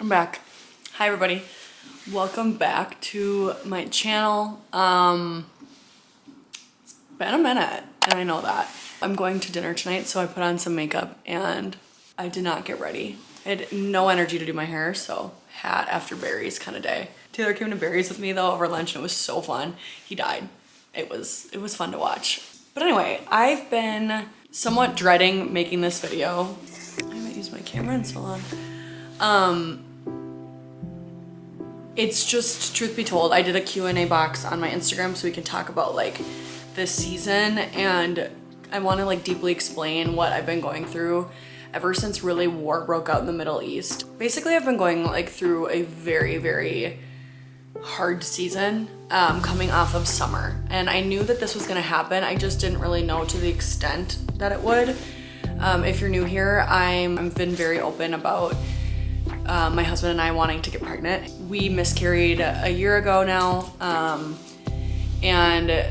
I'm back. Hi everybody. Welcome back to my channel. It's been a minute and I know that. I'm going to dinner tonight, so I put on some makeup and I did not get ready. I had no energy to do my hair, so hat after berries kind of day. Taylor came to berries with me though over lunch and it was so fun. He died. It was fun to watch. But anyway, I've been somewhat dreading making this video. I haven't used my camera in so long. It's just, truth be told, I did a Q&A box on my Instagram so we can talk about like this season, and I want to like deeply explain what I've been going through ever since really war broke out in the Middle East. Basically, I've been going like through a very, very hard season coming off of summer, and I knew that this was going to happen. I just didn't really know to the extent that it would. If you're new here, I've been very open about my husband and I wanting to get pregnant. We miscarried a year ago now, and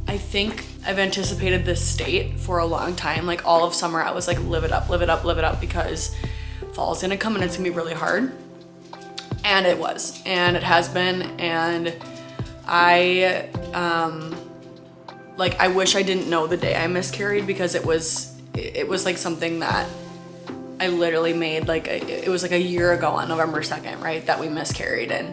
I think I've anticipated this state for a long time. Like all of summer I was like, live it up, live it up, live it up, because fall's gonna come and it's gonna be really hard. And it was, and it has been, and I wish I didn't know the day I miscarried, because it was like something that I literally made like, it was like a year ago on November 2nd, right, that we miscarried. And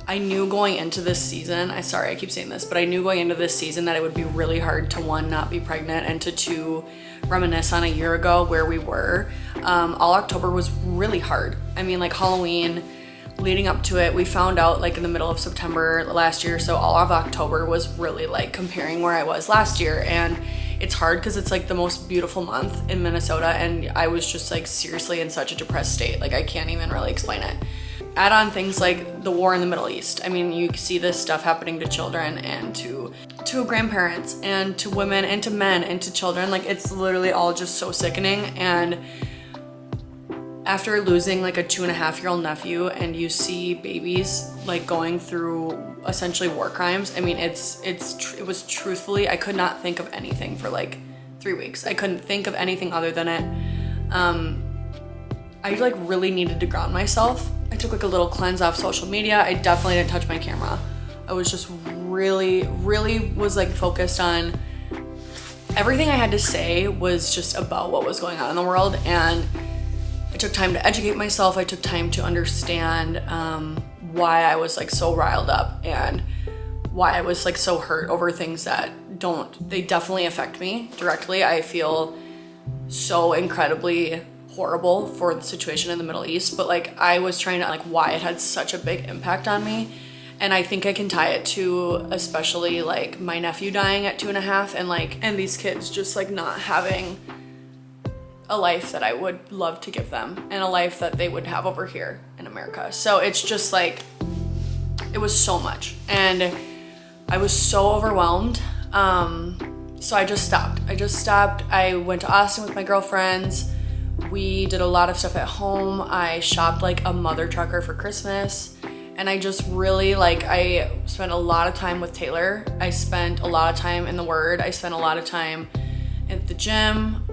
I knew going into this season, I keep saying this, but I knew going into this season that it would be really hard to, one, not be pregnant, and to two, reminisce on a year ago where we were. All October was really hard. I mean, like Halloween, leading up to it, we found out like in the middle of September last year, so all of October was really like comparing where I was last year. And it's hard because it's like the most beautiful month in Minnesota, and I was just like seriously in such a depressed state. Like I can't even really explain it. Add on things like the war in the Middle East. I mean, you see this stuff happening to children and to grandparents and to women and to men and to children. Like it's literally all just so sickening. And after losing like a 2.5-year-old nephew, and you see babies like going through essentially war crimes, I mean, it was truthfully, I could not think of anything for like 3 weeks. I couldn't think of anything other than it. I like really needed to ground myself. I took like a little cleanse off social media. I definitely didn't touch my camera. I was just really was like focused on everything I had to say was just about what was going on in the world. And I took time to educate myself. I took time to understand why I was like so riled up, and why I was like so hurt over things that they definitely affect me directly. I feel so incredibly horrible for the situation in the Middle East, but like I was trying to like why it had such a big impact on me. And I think I can tie it to especially like my nephew dying at 2.5, and these kids just like not having a life that I would love to give them, and a life that they would have over here in America. So it's just like, it was so much, and I was so overwhelmed. So I just stopped. I went to Austin with my girlfriends. We did a lot of stuff at home. I shopped like a mother trucker for Christmas, and I just really I spent a lot of time with Taylor. I spent a lot of time in the Word. I spent a lot of time at the gym,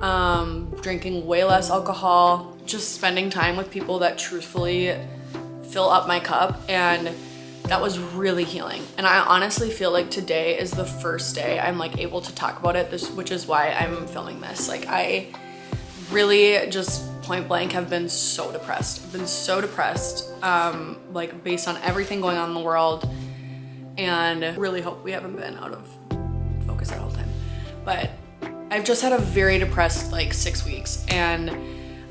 drinking way less alcohol, just spending time with people that truthfully fill up my cup, and that was really healing. And I honestly feel like today is the first day I'm like able to talk about it, which is why I'm filming this. Like I really just point blank have been so depressed. I've been so depressed, like based on everything going on in the world, and really hope we haven't been out of focus that whole time. But I've just had a very depressed like 6 weeks, and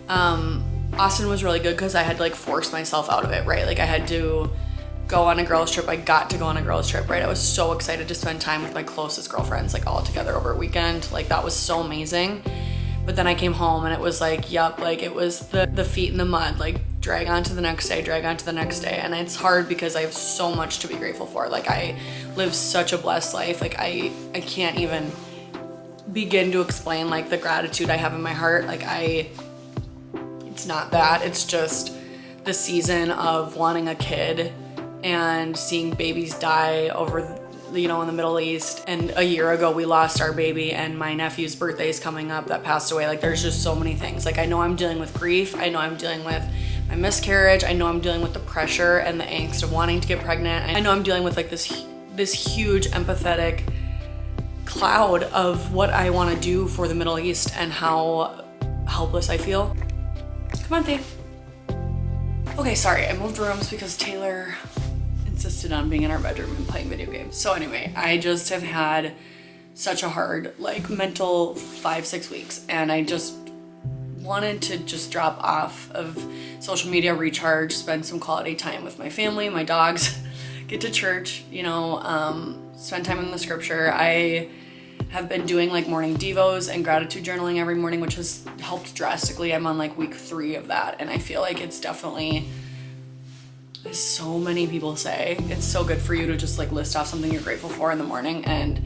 Austin was really good because I had to like force myself out of it, right? Like I had to go on a girls trip. I got to go on a girls trip, right? I was so excited to spend time with my closest girlfriends, like all together over a weekend. Like that was so amazing. But then I came home and it was like, yup, like it was the feet in the mud, like drag on to the next day, drag on to the next day. And it's hard because I have so much to be grateful for. Like I live such a blessed life. Like I can't even begin to explain like the gratitude I have in my heart. Like it's not that, it's just the season of wanting a kid and seeing babies die over you know, in the Middle East, and a year ago we lost our baby, and my nephew's birthday is coming up that passed away. Like, there's just so many things. Like, I know I'm dealing with grief. I know I'm dealing with my miscarriage. I know I'm dealing with the pressure and the angst of wanting to get pregnant. I know I'm dealing with like this huge empathetic cloud of what I want to do for the Middle East and how helpless I feel. Come on, Thea. Okay, sorry, I moved rooms because Taylor insisted on being in our bedroom and playing video games. So anyway, I just have had such a hard, like, mental 5-6 weeks, and I just wanted to just drop off of social media, recharge, spend some quality time with my family, my dogs, get to church, you know, spend time in the scripture. I have been doing like morning devos and gratitude journaling every morning, which has helped drastically. I'm on like week 3 of that, and I feel like it's definitely, as so many people say, it's so good for you to just like list off something you're grateful for in the morning, and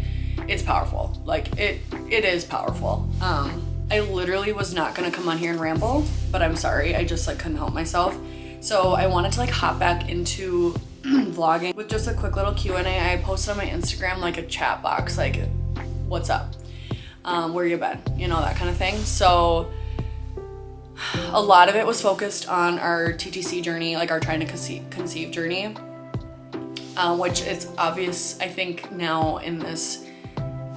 it's powerful. Like, it is powerful. I literally was not gonna come on here and ramble, but I'm sorry, I just like couldn't help myself. So I wanted to like hop back into vlogging with just a quick little Q&A. I posted on my Instagram like a chat box, like, what's up? Where you been? You know, that kind of thing. So a lot of it was focused on our TTC journey, like our trying to conceive journey, which it's obvious, I think now in this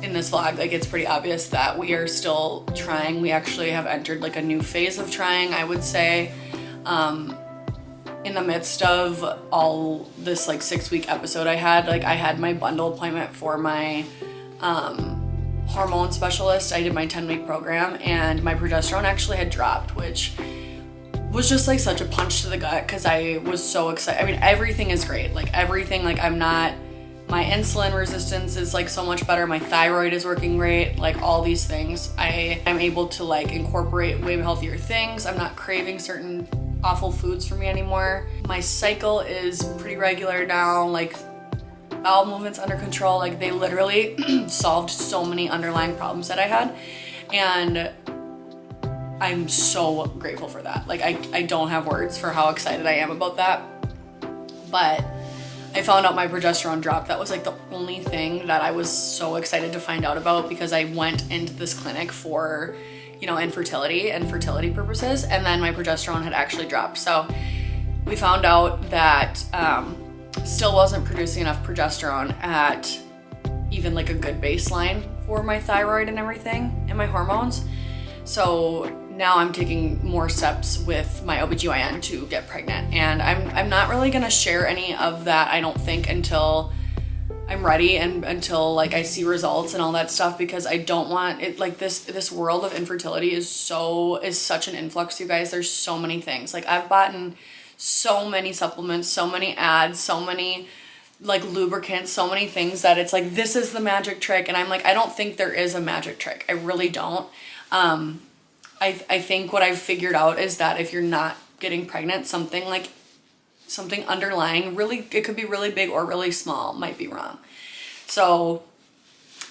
vlog, like, it's pretty obvious that we are still trying. We actually have entered like a new phase of trying, I would say, in the midst of all this like 6-week episode I had my bundle appointment for my hormone specialist. I did my 10-week program, and my progesterone actually had dropped, which was just like such a punch to the gut because I was so excited. I mean, everything is great. Like, everything, like, my insulin resistance is like so much better. My thyroid is working great. Like, all these things. I'm able to like incorporate way healthier things. I'm not craving certain awful foods for me anymore. My cycle is pretty regular now. Like, bowel movements under control. Like, they literally solved so many underlying problems that I had. And I'm so grateful for that. Like, I don't have words for how excited I am about that. But I found out my progesterone dropped. That was like the only thing that I was so excited to find out about, because I went into this clinic for, you know, infertility and fertility purposes, and then my progesterone had actually dropped. So we found out that still wasn't producing enough progesterone at even like a good baseline for my thyroid and everything and my hormones. So now I'm taking more steps with my OBGYN to get pregnant, and I'm not really gonna share any of that, I don't think, until I'm ready and until like I see results and all that stuff, because I don't want it, like, this world of infertility is such an influx, you guys. There's so many things. Like, I've bought so many supplements, so many ads, so many like lubricants, so many things that it's like, this is the magic trick. And I'm like, I don't think there is a magic trick. I really don't. I think what I've figured out is that if you're not getting pregnant, something underlying, really, it could be really big or really small, might be wrong. So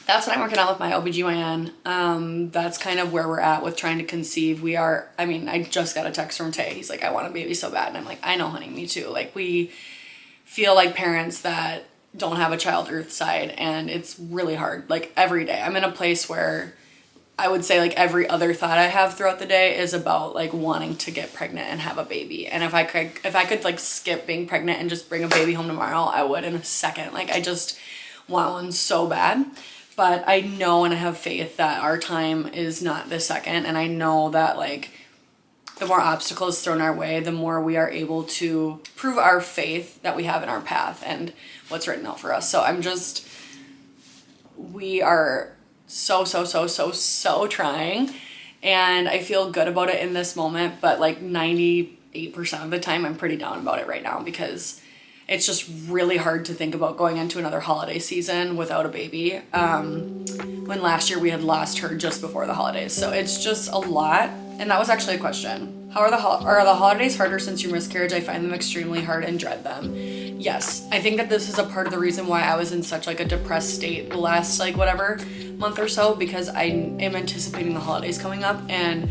that's what I'm working on with my OBGYN. That's kind of where we're at with trying to conceive. I just got a text from Tay. He's like, I want a baby so bad. And I'm like, I know, honey, me too. Like, we feel like parents that don't have a child earthside, and it's really hard. Like, every day I'm in a place where I would say like every other thought I have throughout the day is about like wanting to get pregnant and have a baby. And if I could like skip being pregnant and just bring a baby home tomorrow, I would in a second. Like, I just want one so bad. But I know and I have faith that our time is not this second. And I know that like the more obstacles thrown our way, the more we are able to prove our faith that we have in our path and what's written out for us. So we are so trying, and I feel good about it in this moment, but like 98% of the time I'm pretty down about it right now, because it's just really hard to think about going into another holiday season without a baby, when last year we had lost her just before the holidays. So it's just a lot. And that was actually a question. How are the holidays harder since your miscarriage? I find them extremely hard and dread them. Yes, I think that this is a part of the reason why I was in such like a depressed state the last like whatever month or so, because I am anticipating the holidays coming up. And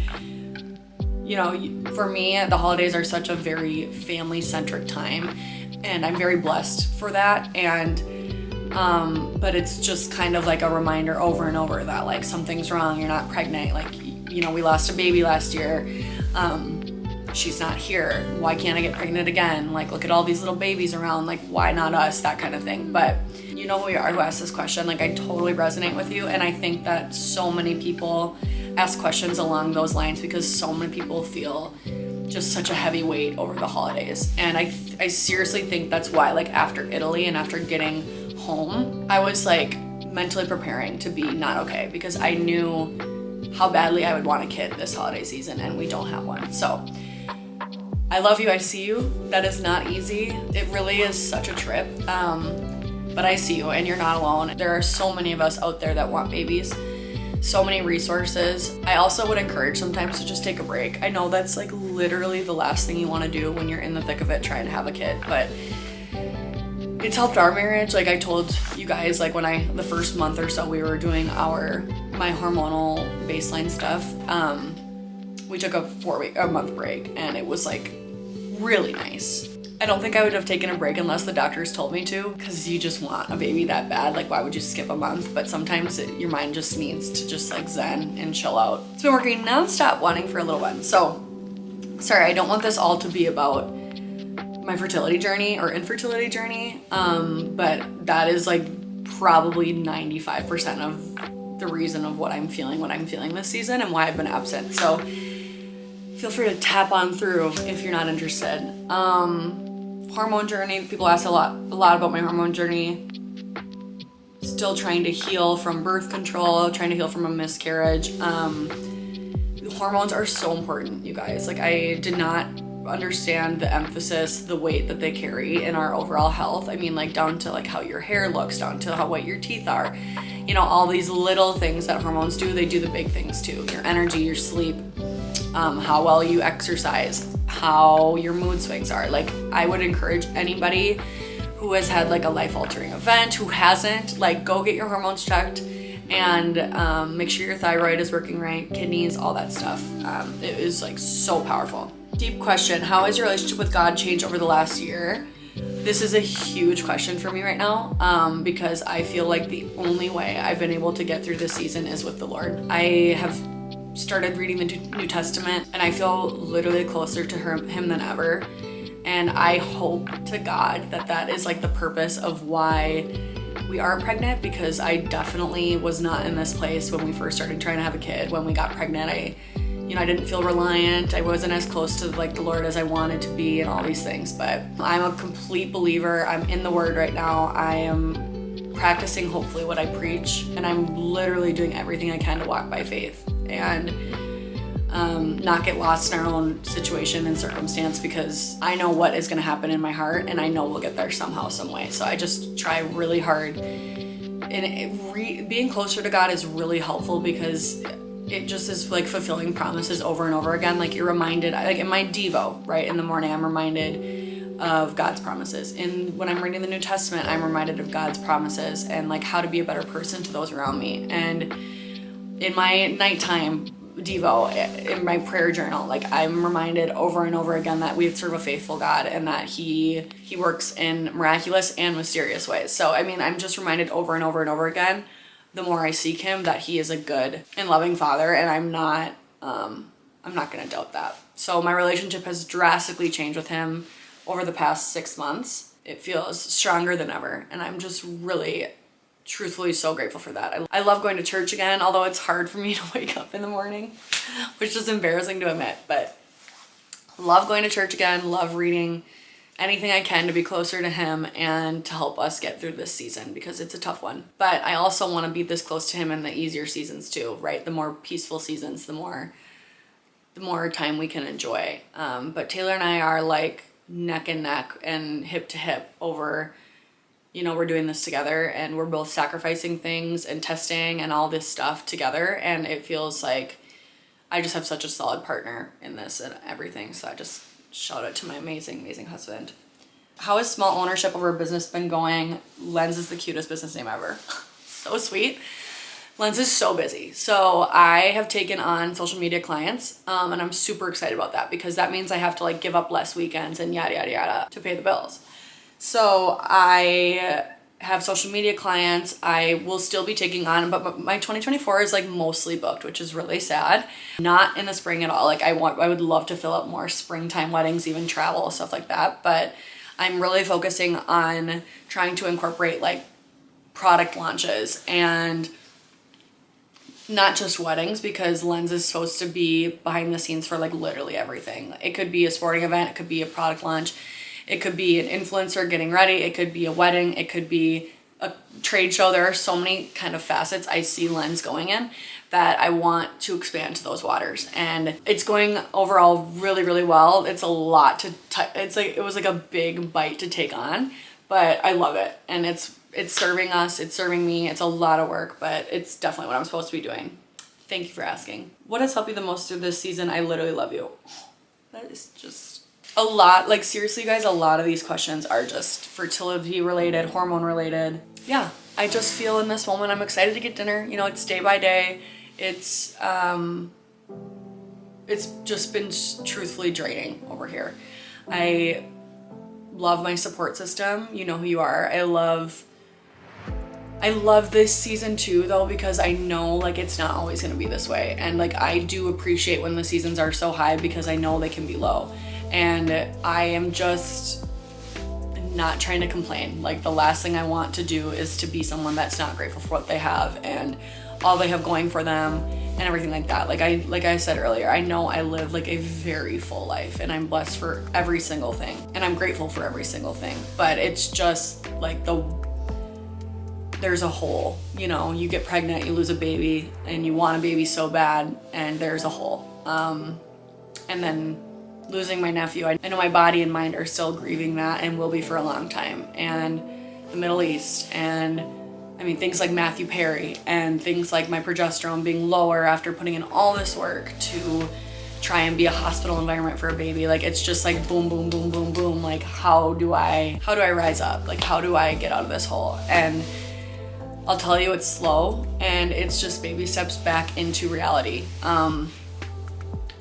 you know, for me, the holidays are such a very family-centric time, and I'm very blessed for that. And But it's just kind of like a reminder over and over that like something's wrong, you're not pregnant, like, you know, we lost a baby last year, she's not here, why can't I get pregnant again, like look at all these little babies around, like why not us, that kind of thing. But you know who you are who asked this question, like I totally resonate with you, and I think that so many people ask questions along those lines because so many people feel just such a heavy weight over the holidays. And I seriously think that's why, like after Italy and after getting home, I was like mentally preparing to be not okay, because I knew how badly I would want a kid this holiday season, and we don't have one. So I love you, I see you. That is not easy. It really is such a trip. But I see you and you're not alone. There are so many of us out there that want babies. So many resources. I also would encourage sometimes to just take a break. I know that's like literally the last thing you want to do when you're in the thick of it trying to have a kid, but it's helped our marriage. Like I told you guys, like when the first month or so we were doing my hormonal baseline stuff, we took a month break, and it was like really nice. I don't think I would have taken a break unless the doctors told me to, because you just want a baby that bad. Like why would you skip a month? But sometimes your mind just needs to just like zen and chill out. It's been working nonstop wanting for a little one. So sorry, I don't want this all to be about my fertility journey or infertility journey. But that is like probably 95% of the reason of what I'm feeling this season and why I've been absent. So feel free to tap on through if you're not interested. Hormone journey, people ask a lot about my hormone journey. Still trying to heal from birth control, trying to heal from a miscarriage. Hormones are so important, you guys. Like I did not understand the emphasis, the weight that they carry in our overall health. I mean, like down to like how your hair looks, down to how white your teeth are. You know, all these little things that hormones do, they do the big things too. Your energy, your sleep, how well you exercise, how your mood swings are. Like I would encourage anybody who has had like a life-altering event, who hasn't, like go get your hormones checked and make sure your thyroid is working right, kidneys, all that stuff. It is like so powerful. Deep question, how has your relationship with God changed over the last year? This is a huge question for me right now, because I feel like the only way I've been able to get through this season is with the Lord. I have started reading the New Testament, and I feel literally closer to him than ever. And I hope to God that is like the purpose of why we aren't pregnant, because I definitely was not in this place when we first started trying to have a kid. When we got pregnant, I didn't feel reliant. I wasn't as close to like the Lord as I wanted to be and all these things. But I'm a complete believer. I'm in the Word right now. I am practicing hopefully what I preach, and I'm literally doing everything I can to walk by faith and not get lost in our own situation and circumstance, because I know what is going to happen in my heart, and I know we'll get there somehow, some way. So I just try really hard, and being closer to God is really helpful, because it just is like fulfilling promises over and over again. Like you're reminded, like in my Devo, right, in the morning, I'm reminded of God's promises. And when I'm reading the New Testament, I'm reminded of God's promises and like how to be a better person to those around me. And in my nighttime Devo, in my prayer journal, like I'm reminded over and over again that we serve a faithful God, and that he works in miraculous and mysterious ways. So I mean, I'm just reminded over and over and over again, the more I seek him, that he is a good and loving father, and I'm not going to doubt that. So my relationship has drastically changed with him over the past 6 months. It feels stronger than ever, and I'm just really truthfully so grateful for that. I love going to church again, although it's hard for me to wake up in the morning, which is embarrassing to admit, but love going to church again, love reading anything I can to be closer to him and to help us get through this season, because it's a tough one. But I also want to be this close to him in the easier seasons too, right? The more peaceful seasons, the more time we can enjoy. But Taylor and I are like neck and neck and hip to hip over, we're doing this together, and we're both sacrificing things and testing and all this stuff together. And it feels like I just have such a solid partner in this and everything. So I just shout out to my amazing, amazing husband. How has small ownership over a business been going? Lens is the cutest business name ever. So sweet. Lens is so busy. So I have taken on social media clients, and I'm super excited about that, because that means I have to like give up less weekends and yada, yada, yada to pay the bills. So I have social media clients. I will still be taking on, but my 2024 is like mostly booked, which is really sad. Not in the spring at all. Like I would love to fill up more springtime weddings, even travel, stuff like that. But I'm really focusing on trying to incorporate like product launches and not just weddings, because Lens is supposed to be behind the scenes for like literally everything. It could be a sporting event, it could be a product launch, it could be an influencer getting ready, it could be a wedding, it could be a trade show. There are so many kind of facets I see Lens going in that I want to expand to those waters, and it's going overall really, really well. It's a lot to it was like a big bite to take on, but I love it, and it's serving us, it's serving me. It's a lot of work, but it's definitely what I'm supposed to be doing. Thank you for asking. What has helped you the most through this season? I literally love you. That is just a lot. Like seriously, guys, a lot of these questions are just fertility related, hormone related. Yeah, I just feel in this moment, I'm excited to get dinner. You know, it's day by day. It's just been truthfully draining over here. I love my support system. You know who you are. I love this season too, though, because I know like it's not always gonna be this way, and like I do appreciate when the seasons are so high because I know they can be low, and I am just not trying to complain. Like the last thing I want to do is to be someone that's not grateful for what they have and all they have going for them and everything like that. Like I said earlier, I know I live like a very full life, and I'm blessed for every single thing, and I'm grateful for every single thing, but it's just like there's a hole. You know, you get pregnant, you lose a baby, and you want a baby so bad, and there's a hole. And then losing my nephew, I know my body and mind are still grieving that and will be for a long time. And the Middle East, and I mean things like Matthew Perry, and things like my progesterone being lower after putting in all this work to try and be a hospital environment for a baby. Like it's just like boom, boom, boom, boom, boom. Like how do I rise up? Like how do I get out of this hole? And I'll tell you, it's slow, and it's just baby steps back into reality.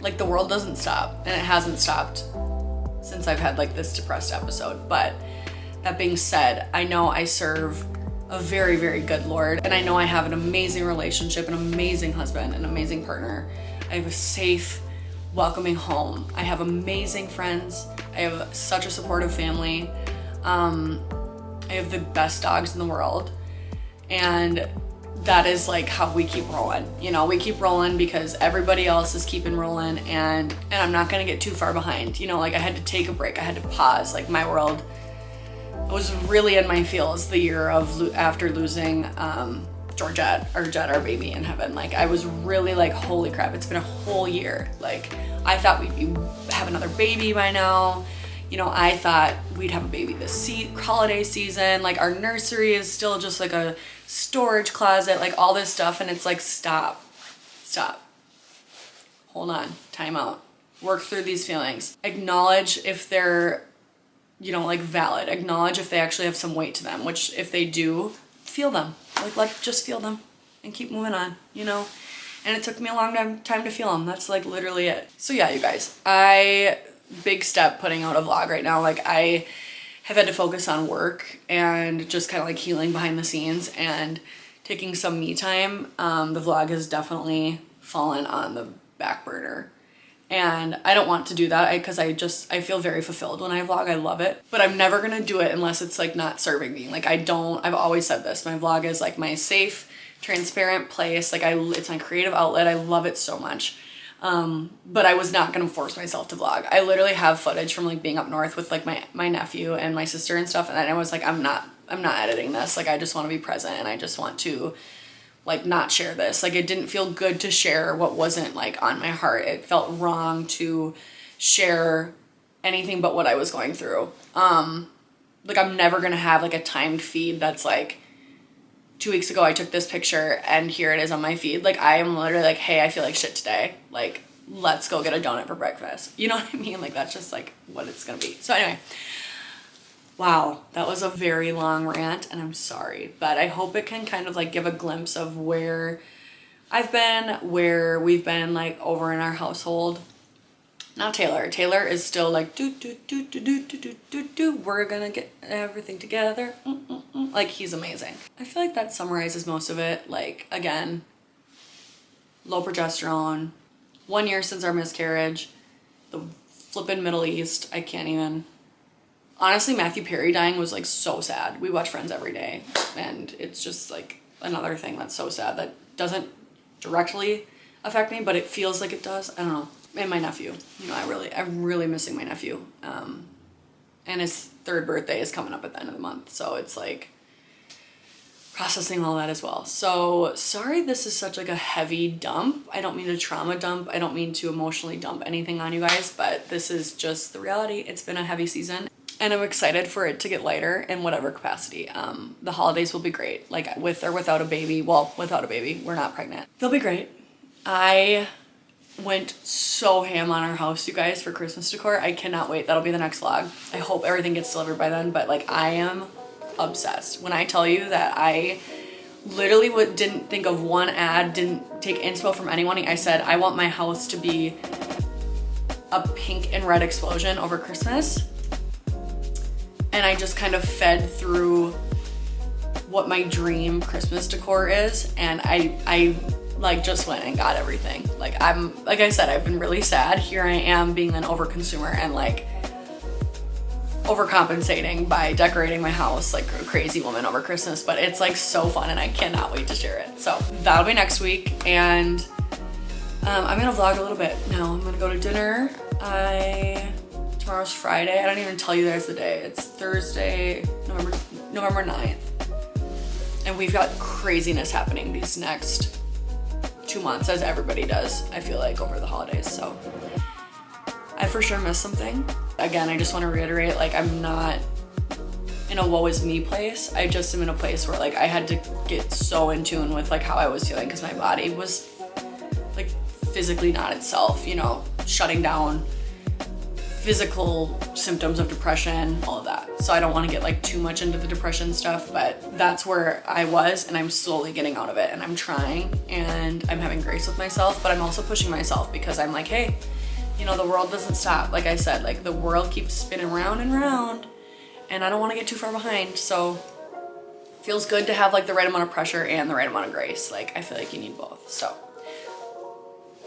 Like the world doesn't stop, and it hasn't stopped since I've had like this depressed episode. But that being said, I know I serve a very, very good Lord, and I know I have an amazing relationship, an amazing husband, an amazing partner. I have a safe, welcoming home. I have amazing friends. I have such a supportive family. I have the best dogs in the world. And that is like how we keep rolling. You know, we keep rolling because everybody else is keeping rolling, and I'm not gonna get too far behind. You know, like I had to take a break, I had to pause. Like my world was really in my feels the year of after losing Jet, our baby in heaven. Like I was really like, holy crap, it's been a whole year. Like I thought we'd have another baby by now. You know, I thought we'd have a baby this holiday season. Like our nursery is still just like a storage closet, like all this stuff. And it's like, stop, hold on, time out, work through these feelings. Acknowledge if they're, you know, like valid. Acknowledge if they actually have some weight to them, which if they do, feel them. Like just feel them and keep moving on, you know? And it took me a long time to feel them. That's like literally it. So yeah, you guys, big step putting out a vlog right now. Like I have had to focus on work and just kind of like healing behind the scenes and taking some me time. The vlog has definitely fallen on the back burner, and I don't want to do that because I feel very fulfilled when I vlog. I love it, but I'm never gonna do it unless it's like not serving me. Like I've always said this, my vlog is like my safe, transparent place. Like it's my creative outlet. I love it so much. But I was not gonna force myself to vlog. I literally have footage from like being up north with like my nephew and my sister and stuff, and I was like, I'm not editing this. Like I just want to be present, and I just want to like not share this. Like it didn't feel good to share what wasn't like on my heart. It felt wrong to share anything but what I was going through. Like I'm never gonna have like a timed feed that's like 2 weeks ago I took this picture and here it is on my feed. Like I am literally like, hey, I feel like shit today. Like let's go get a donut for breakfast. You know what I mean? Like that's just like what it's gonna be. So anyway, wow, that was a very long rant, and I'm sorry, but I hope it can kind of like give a glimpse of where I've been, where we've been like over in our household. Not Taylor. Taylor is still like, do, do, do, do, do, do, do, do, do. We're gonna get everything together. Like, he's amazing. I feel like that summarizes most of it. Like, again, low progesterone, 1 year since our miscarriage, the flippin' Middle East. I can't even. Honestly, Matthew Perry dying was like so sad. We watch Friends every day, and it's just like another thing that's so sad that doesn't directly affect me, but it feels like it does. I don't know. And my nephew, you know, I'm really missing my nephew. And his 3rd birthday is coming up at the end of the month, so it's like processing all that as well. So sorry this is such like a heavy dump. I don't mean to trauma dump. I don't mean to emotionally dump anything on you guys, but this is just the reality. It's been a heavy season. And I'm excited for it to get lighter in whatever capacity. The holidays will be great, like with or without a baby. Well, without a baby, we're not pregnant. They'll be great. I went so ham on our house, you guys, for Christmas decor. I cannot wait. That'll be the next vlog. I hope everything gets delivered by then, but like I am obsessed. When I tell you that I literally didn't think of one ad, didn't take inspo from anyone. I said, I want my house to be a pink and red explosion over Christmas. And I just kind of fed through what my dream Christmas decor is. And I like just went and got everything. Like I said, I've been really sad. Here I am being an overconsumer and like overcompensating by decorating my house like a crazy woman over Christmas. But it's like so fun and I cannot wait to share it. So that'll be next week. And I'm gonna vlog a little bit now. I'm gonna go to dinner. Tomorrow's Friday. I don't even tell you guys the day. It's Thursday, November 9th. And we've got craziness happening these next 2 months, as everybody does, I feel like, over the holidays. So I for sure missed something. Again, I just want to reiterate, like, I'm not in a woe is me place. I just am in a place where like I had to get so in tune with like how I was feeling because my body was like physically not itself, you know, shutting down, physical symptoms of depression, all of that. So I don't want to get like too much into the depression stuff, but that's where I was and I'm slowly getting out of it and I'm trying and I'm having grace with myself, but I'm also pushing myself because I'm like, hey, you know, the world doesn't stop. Like I said, like the world keeps spinning round and round and I don't want to get too far behind. So it feels good to have like the right amount of pressure and the right amount of grace. Like I feel like you need both. So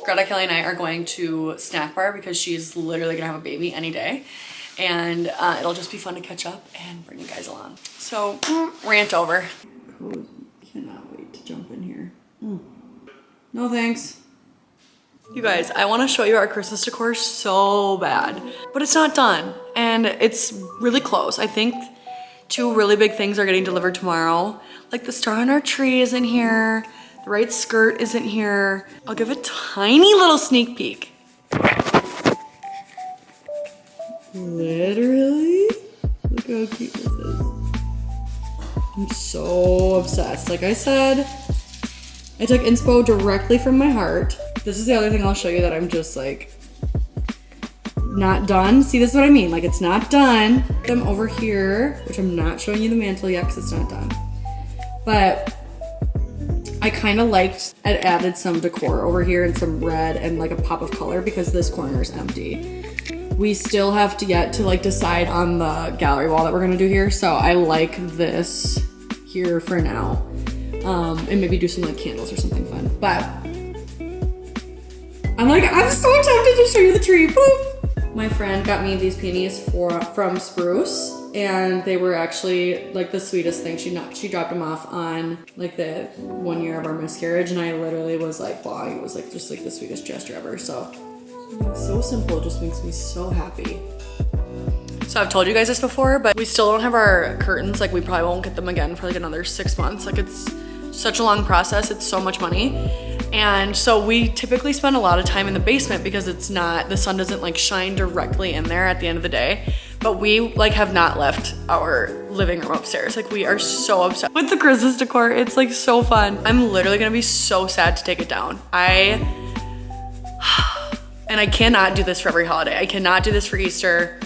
Greta, Kelly, and I are going to Snack Bar because she's literally gonna have a baby any day. And it'll just be fun to catch up and bring you guys along. So, rant over. Cannot wait to jump in here. No thanks. You guys, I wanna show you our Christmas decor so bad, but it's not done. And it's really close. I think 2 really big things are getting delivered tomorrow. Like the star on our tree is in here. The right skirt isn't here. I'll give a tiny little sneak peek. Literally, look how cute this is. I'm so obsessed. Like I said, I took inspo directly from my heart. This is the other thing I'll show you that I'm just like, not done. See, this is what I mean. Like it's not done. Them over here, which I'm not showing you the mantle yet because it's not done. But I kind of liked, I added some decor over here and some red and like a pop of color because this corner is empty. We still have to get to like decide on the gallery wall that we're gonna do here. So I like this here for now. And maybe do some like candles or something fun. But I'm so tempted to show you the tree. Boop. My friend got me these peonies from Spruce. And they were actually like the sweetest thing. She dropped them off on like the 1 year of our miscarriage, and I literally was like, wow, it was like just like the sweetest gesture ever. So simple, it just makes me so happy. So I've told you guys this before, but we still don't have our curtains. Like we probably won't get them again for like another 6 months. Like it's such a long process. It's so much money. And so we typically spend a lot of time in the basement because the sun doesn't like shine directly in there at the end of the day. But we like have not left our living room upstairs. Like we are so obsessed with the Christmas decor. It's like so fun. I'm literally gonna be so sad to take it down. And I cannot do this for every holiday. I cannot do this for Easter.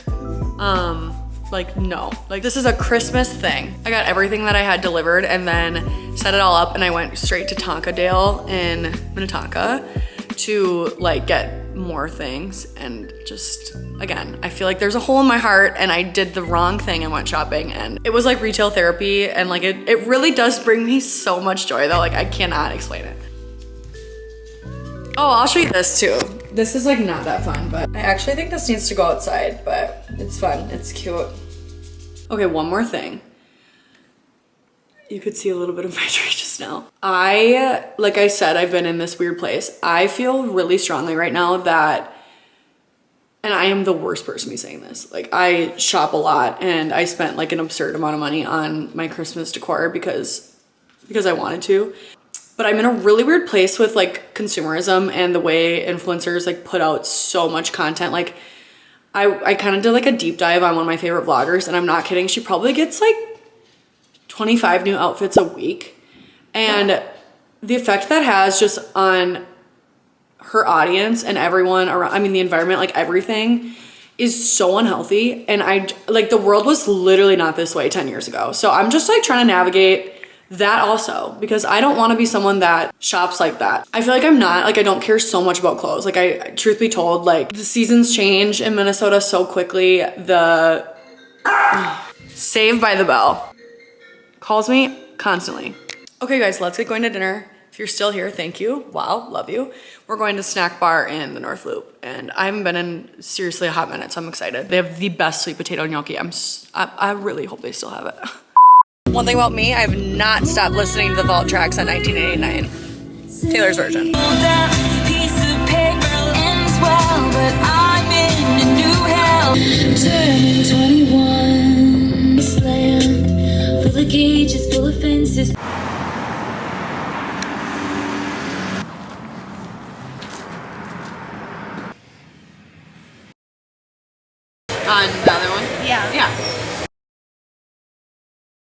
Like no, like this is a Christmas thing. I got everything that I had delivered and then set it all up and I went straight to Tonkadale in Minnetonka to like get more things, and just, again, I feel like there's a hole in my heart and I did the wrong thing and went shopping, and it was like retail therapy, and like it really does bring me so much joy though, like I cannot explain it. Oh, I'll show you this too. This is like not that fun, but I actually think this needs to go outside, but it's fun, it's cute. Okay, one more thing. You could see a little bit of my tree just now. Like I said, I've been in this weird place. I feel really strongly right now that, and I am the worst person to be saying this, like I shop a lot and I spent like an absurd amount of money on my Christmas decor because I wanted to. But I'm in a really weird place with like consumerism and the way influencers like put out so much content. Like I kind of did like a deep dive on one of my favorite vloggers, and I'm not kidding. She probably gets like 25 new outfits a week. And the effect that has just on her audience and everyone around, I mean, the environment, like everything is so unhealthy. And like the world was literally not this way 10 years ago. So I'm just like trying to navigate that also, because I don't want to be someone that shops like that. I feel like I'm not, like I don't care so much about clothes. Like truth be told, like the seasons change in Minnesota so quickly. Saved by the Bell calls me constantly. Okay guys, let's get going to dinner. If you're still here, thank you. Wow, love you. We're going to snack bar in the North Loop, and I haven't been in seriously a hot minute, so I'm excited. They have the best sweet potato gnocchi. I really hope they still have it. One thing about me, I have not stopped listening to the vault tracks on 1989. Taylor's version. Turning 21, this land full of cages, full of fences.